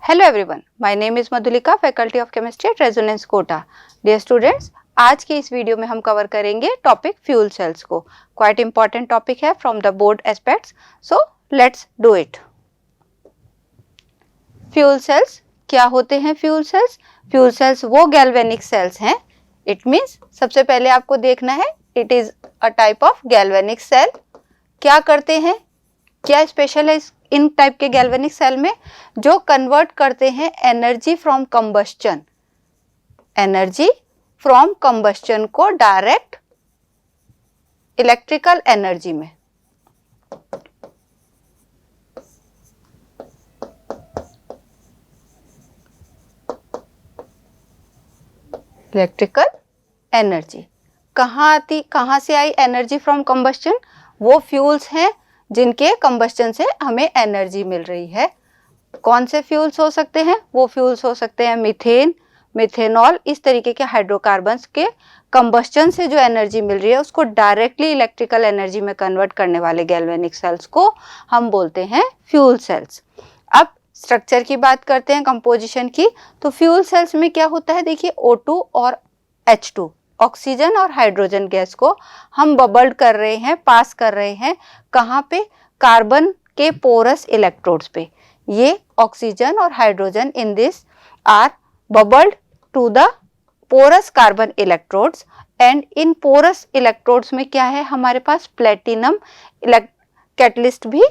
Hello everyone, my name is Madhulika, faculty of chemistry at resonance Kota. Dear students, आज के इस video में हम कवर करेंगे टॉपिक फ्यूल सेल्स को। क्वाइट इंपॉर्टेंट टॉपिक है from the board aspects, so let's do it. Fuel cells क्या होते हैं? फ्यूल सेल्स वो गैल्वेनिक सेल्स हैं। इट मीन्स सबसे पहले आपको देखना है, it is a type of galvanic cell. क्या करते हैं, क्या स्पेशल है इन टाइप के गैल्वेनिक सेल में? जो कन्वर्ट करते हैं एनर्जी फ्रॉम कंबस्चन को डायरेक्ट इलेक्ट्रिकल एनर्जी में। इलेक्ट्रिकल एनर्जी कहाँ से आई एनर्जी फ्रॉम कंबस्चन? वो फ्यूल्स हैं जिनके कंबस्चन से हमें एनर्जी मिल रही है। कौन से फ्यूल्स हो सकते हैं? वो फ्यूल्स हो सकते हैं मीथेन, मिथेनॉल, इस तरीके के हाइड्रोकार्बन्स के कंबस्चन से जो एनर्जी मिल रही है उसको डायरेक्टली इलेक्ट्रिकल एनर्जी में कन्वर्ट करने वाले गैल्वेनिक सेल्स को हम बोलते हैं फ्यूल सेल्स। अब स्ट्रक्चर की बात करते हैं, कंपोजिशन की। तो फ्यूल सेल्स में क्या होता है, देखिए O2 और H2, ऑक्सीजन और हाइड्रोजन गैस को हम बबल्ड कर रहे हैं, पास कर रहे हैं। कहाँ पे? कार्बन के पोरस इलेक्ट्रोड्स पे। ये ऑक्सीजन और hydrogen in this are bubbled to the porous carbon electrodes, and in porous electrodes में क्या है हमारे पास? प्लेटिनम कैटलिस्ट भी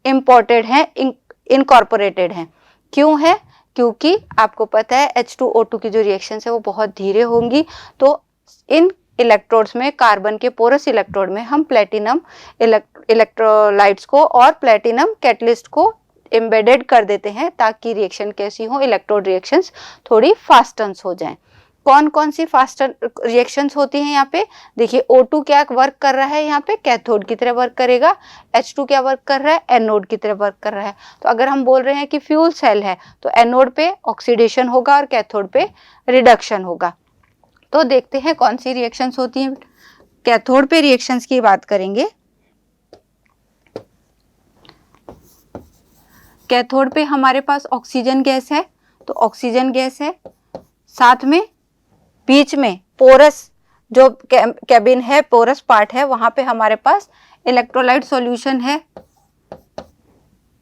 इंपोर्टेड है, इनकॉर्पोरेटेड है। क्यों है? क्योंकि आपको पता है H2O2 की जो रिएक्शन है वो बहुत धीरे होंगी, तो इन इलेक्ट्रोड्स में, कार्बन के पोरस इलेक्ट्रोड में हम प्लेटिनम इलेक्ट्रोलाइट्स को और प्लेटिनम कैटलिस्ट को एम्बेडेड कर देते हैं ताकि रिएक्शन कैसी हो, इलेक्ट्रोड रिएक्शंस थोड़ी फास्टन्स हो जाएं। कौन कौन सी फास्टर रिएक्शंस होती हैं यहाँ पे? देखिए O2 क्या वर्क कर रहा है, यहाँ पे कैथोड की तरह वर्क करेगा। H2 क्या वर्क कर रहा है? एनोड की तरह वर्क कर रहा है। तो अगर हम बोल रहे हैं कि फ्यूल सेल है तो एनोड पे ऑक्सीडेशन होगा और कैथोड पे रिडक्शन होगा। तो देखते हैं कौन सी रिएक्शंस होती हैं। कैथोड पे रिएक्शंस की बात करेंगे। कैथोड पे हमारे पास ऑक्सीजन गैस है, तो ऑक्सीजन गैस है, साथ में बीच में पोरस जो कैबिन है, पोरस पार्ट है, वहां पे हमारे पास इलेक्ट्रोलाइट सॉल्यूशन है,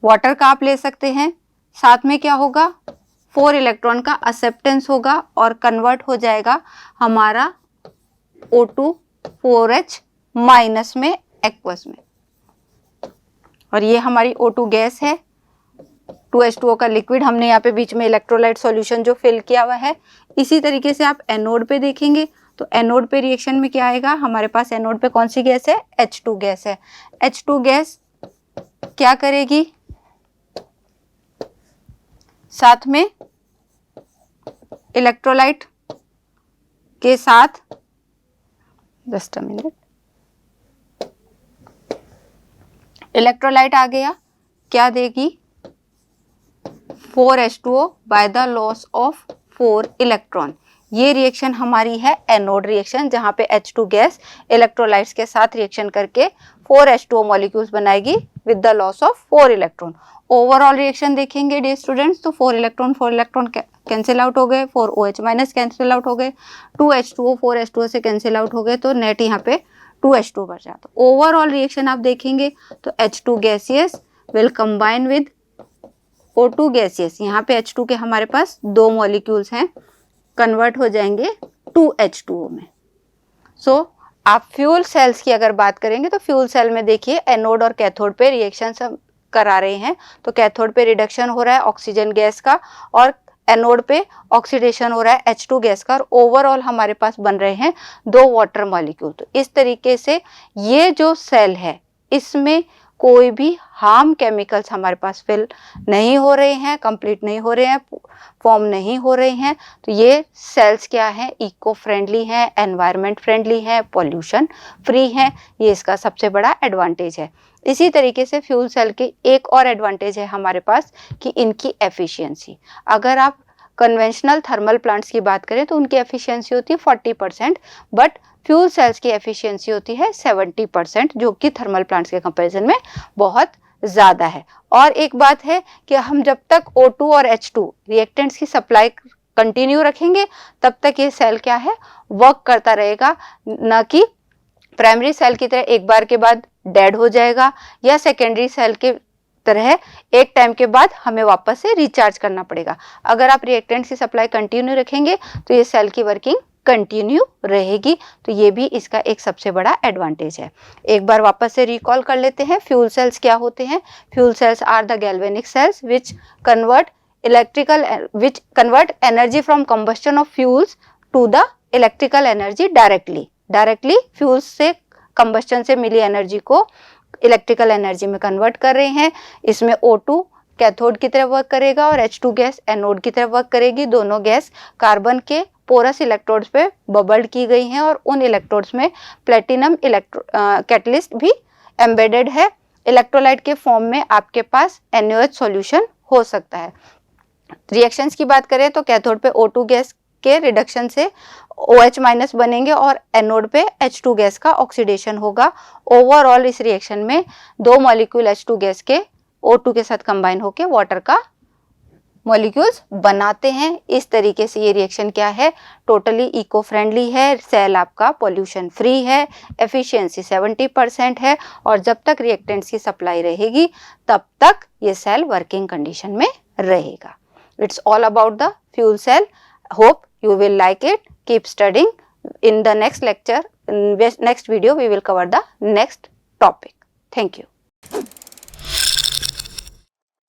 वाटर का आप ले सकते हैं। साथ में क्या होगा? 4 इलेक्ट्रॉन का एक्सेप्टेंस होगा और कन्वर्ट हो जाएगा हमारा O2 4H माइनस में एक्वस में, और ये हमारी O2 गैस है। 2H2O का लिक्विड हमने यहाँ पे बीच में इलेक्ट्रोलाइट सॉल्यूशन जो फिल किया हुआ है। इसी तरीके से आप एनोड पे देखेंगे तो एनोड पे रिएक्शन में क्या आएगा हमारे पास? एनोड पे कौन सी गैस है? H2 गैस है। H2 गैस क्या करेगी? साथ में इलेक्ट्रोलाइट के साथ, जस्ट अ मिनट, इलेक्ट्रोलाइट आ गया, क्या देगी? 4H2O by the loss of 4 electron. ये रिएक्शन हमारी है एनोड रिएक्शन, जहां पे H2 गैस इलेक्ट्रोलाइट्स के साथ रिएक्शन करके 4H2O मॉलिक्यूल्स बनाएगी with the loss of 4 electron. Overall reaction देखेंगे डियर स्टूडेंट्स, तो 4 इलेक्ट्रॉन कैंसिल आउट हो गए, 4OH माइनस कैंसिल आउट हो गए, 2H2O 4H2O से कैंसिल आउट हो गए, तो नेट यहाँ पे 2H2 बच जाता। ओवरऑल रिएक्शन आप देखेंगे तो H2 gaseous will combine with O2 gaseous. यहाँ पे H2 के हमारे पास 2 मॉलिक्यूल्स हैं, कन्वर्ट हो जाएंगे 2H2O में। सो आप फ्यूल सेल्स की अगर बात करेंगे तो फ्यूल सेल में देखिए एनोड और कैथोड पे रिएक्शन करा रहे हैं। तो कैथोड पे रिडक्शन हो रहा है ऑक्सीजन गैस का और एनोड पे ऑक्सीडेशन हो रहा है H2 गैस का, और ओवरऑल हमारे पास बन रहे हैं 2 वाटर मॉलिक्यूल। तो इस तरीके से ये जो सेल है इसमें कोई भी हार्म केमिकल्स हमारे पास फिल नहीं हो रहे हैं, कंप्लीट नहीं हो रहे हैं, फॉर्म नहीं हो रहे हैं। तो ये सेल्स क्या है? इको फ्रेंडली हैं, एनवायरनमेंट फ्रेंडली हैं, पॉल्यूशन फ्री हैं। ये इसका सबसे बड़ा एडवांटेज है। इसी तरीके से फ्यूल सेल के एक और एडवांटेज है हमारे पास कि इनकी एफिशिएंसी। अगर आप कन्वेंशनल थर्मल प्लांट्स की बात करें तो उनकी एफिशिएंसी होती है 40%, बट फ्यूल सेल्स की एफिशिएंसी होती है 70%, जो कि थर्मल प्लांट्स के कंपैरिजन में बहुत ज़्यादा है। और एक बात है कि हम जब तक O2 और H2 रिएक्टेंट्स की सप्लाई कंटिन्यू रखेंगे तब तक ये सेल क्या है, वर्क करता रहेगा, ना कि प्राइमरी सेल की तरह एक बार के बाद डेड हो जाएगा या सेकेंडरी सेल के तरह एक टाइम के बाद हमें वापस से रिचार्ज करना पड़ेगा। अगर आप रिएक्टेंट्स की सप्लाई कंटिन्यू रखेंगे तो ये सेल की वर्किंग कंटिन्यू रहेगी। तो ये भी इसका एक सबसे बड़ा एडवांटेज है। एक बार वापस से रिकॉल कर लेते हैं फ्यूल सेल्स क्या होते हैं। Fuel cells are the galvanic cells which convert energy from combustion of fuels to the electrical energy directly fuels से कंबस्शन से मिली एनर्जी को इलेक्ट्रिकल एनर्जी में कन्वर्ट कर रहे हैं। इसमें O2 कैथोड की तरह वर्क करेगा और H2 गैस एनोड की तरह वर्क करेगी। दोनों गैस कार्बन के पोरस इलेक्ट्रोड्स पे बबल्ड की गई हैं और उन इलेक्ट्रोड्स में प्लेटिनम कैटलिस्ट भी एम्बेडेड है। इलेक्ट्रोलाइट के फॉर्म में आपके पास NaOH सॉल्यूशन हो सकता है। रिएक्शंस की बात करें तो कैथोड पे O2 गैस के रिडक्शन से OH- बनेंगे और एनोड पे H2 गैस का ऑक्सीडेशन होगा। ओवरऑल इस रिएक्शन में 2 मॉलिक्यूल H2 गैस के O2 के साथ कंबाइन होकर वाटर का मॉलिक्यूल्स बनाते हैं। इस तरीके से ये रिएक्शन क्या है, टोटली इको फ्रेंडली है। सेल आपका पॉल्यूशन फ्री है, एफिशिएंसी 70% है और जब तक रिएक्टेंट्स की सप्लाई रहेगी तब तक ये सेल वर्किंग कंडीशन में रहेगा। It's all about the fuel cell. Hope you will like it. Keep studying. In the next lecture, next video, we will cover the next topic. Thank you.